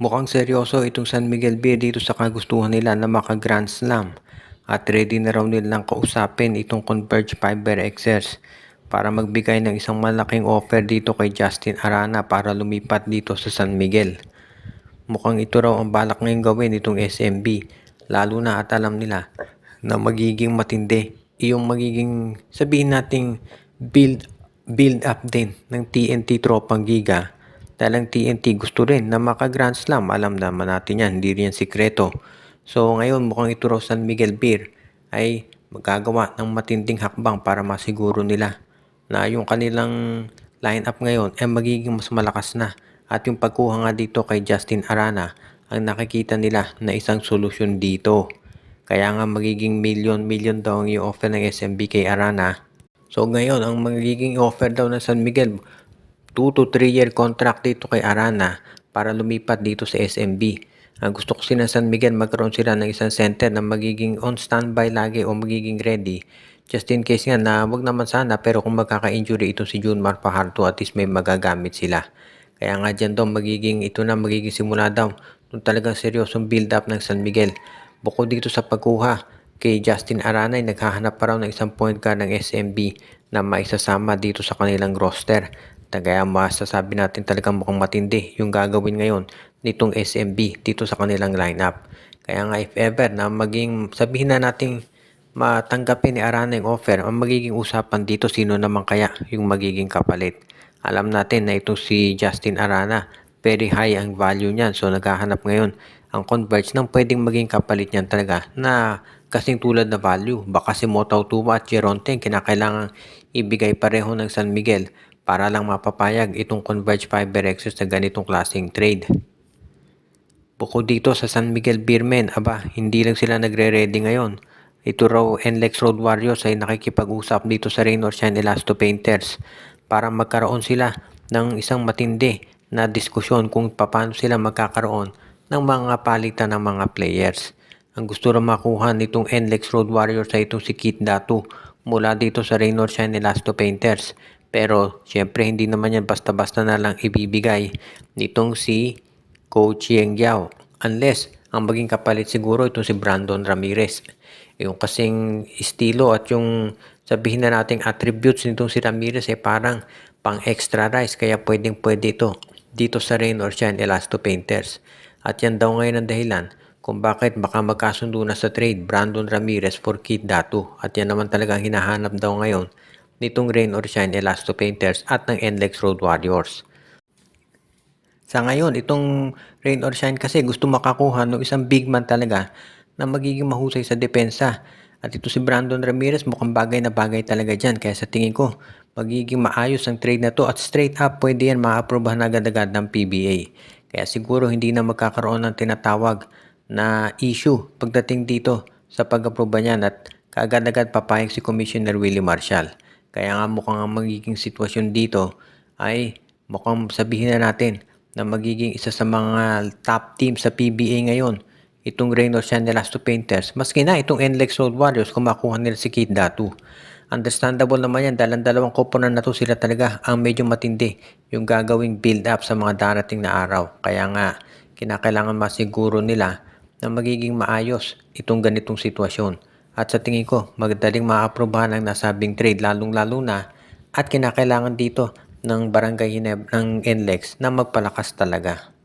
Mukhang seryoso itong San Miguel Beer dito sa kagustuhan nila na maka-Grand Slam at ready na raw nilang kausapin itong Converge Fiber XS para magbigay ng isang malaking offer dito kay Justin Arana para lumipat dito sa San Miguel. Mukhang ito raw ang balak ngayong gawin itong SMB, lalo na at alam nila na magiging matindi yung magiging sabihin nating build up din ng TNT Tropang Giga. Dahil ang TNT gusto rin na maka-Grand Slam, alam naman natin yan, hindi rin yan sikreto. So ngayon mukhang ito raw San Miguel Beer ay magagawa ng matinding hakbang para masiguro nila na yung kanilang lineup ngayon ay magiging mas malakas na. At yung pagkuha nga dito kay Justin Arana ang nakikita nila na isang solusyon dito. Kaya nga magiging million daw ang i-offer ng SMB kay Arana. So ngayon ang magiging offer daw ng San Miguel 2 to 3 year contract dito kay Arana para lumipat dito sa SMB. Ang gusto ko sila San Miguel magkaroon sila ng isang center na magiging on standby lagi o magiging ready. Just in case nga na wag naman sana pero kung magkaka-injury ito si Junmar Fajardo at least may magagamit sila. Kaya nga dyan daw magiging simula daw nung talagang seryosong build up ng San Miguel. Bukod dito sa pagkuha kay Justin Arana ay naghahanap pa raw ng isang point guard ng SMB na maisasama dito sa kanilang roster. Kaya masasabi natin talagang mukhang matindi yung gagawin ngayon nitong SMB dito sa kanilang lineup. Kaya nga if ever na maging sabihin na nating matanggapin ni Arana yung offer, ang magiging usapan dito sino naman kaya yung magiging kapalit. Alam natin na itong si Justin Arana, very high ang value niyan. So naghahanap ngayon ang Converge ng pwedeng maging kapalit niyan talaga na kasing tulad na value. Baka si Motaw Tuwa at Geronte kinakailangan ibigay pareho ng San Miguel para lang mapapayag itong Converge Fiber Access na ganitong klaseng trade. Bukod dito sa San Miguel Beermen, hindi lang sila nagre-ready ngayon. Ito raw NLEX Road Warriors ay nakikipag-usap dito sa Rain or Shine Elasto Painters para magkaroon sila ng isang matindi na diskusyon kung paano sila magkakaroon ng mga palitan ng mga players. Ang gusto rin makuha nitong NLEX Road Warriors ay itong si Kit Datu mula dito sa Rain or Shine Elasto Painters. Pero syempre hindi naman yan basta-basta na lang ibibigay nitong si Coach Yeng Yao. Unless ang maging kapalit siguro itong si Brandon Ramirez. Yung kasing estilo at yung sabihin na nating attributes nitong si Ramirez ay parang pang extra rice kaya pwedeng pwede ito dito sa Rain or Shine Elasto Painters. At yan daw ngayon ang dahilan kung bakit baka magkasundo na sa trade Brandon Ramirez for Kid Datu. At yan naman talagang hinahanap daw ngayon nitong Rain or Shine Elasto Painters at ng NLEX Road Warriors. Sa ngayon, itong Rain or Shine kasi gusto makakuha ng isang big man talaga na magiging mahusay sa depensa. At ito si Brandon Ramirez mukhang bagay na bagay talaga dyan. Kaya sa tingin ko, magiging maayos ang trade na to at straight up pwede yan ma-aprobahan agad-agad ng PBA. Kaya siguro hindi na magkakaroon ng tinatawag na issue pagdating dito sa pag-aproba niyan at kaagad-agad papayag si Commissioner Willie Marshall. Kaya nga mukhang ang magiging sitwasyon dito ay mukhang sabihin na natin na magiging isa sa mga top team sa PBA ngayon. Itong Rain or Shine Elasto Painters. Maski na itong NLEX Road Warriors kung makuha nila si Kid Datu. Understandable naman yan dahil ang dalawang koponan na to sila talaga ang medyo matindi yung gagawing build up sa mga darating na araw. Kaya nga kinakailangan masiguro nila na magiging maayos itong ganitong sitwasyon. At sa tingin ko, magdaling maaprobahan ang nasabing trade lalong-lalo na at kinakailangan dito ng Barangay Hineb ng NLEX na magpalakas talaga.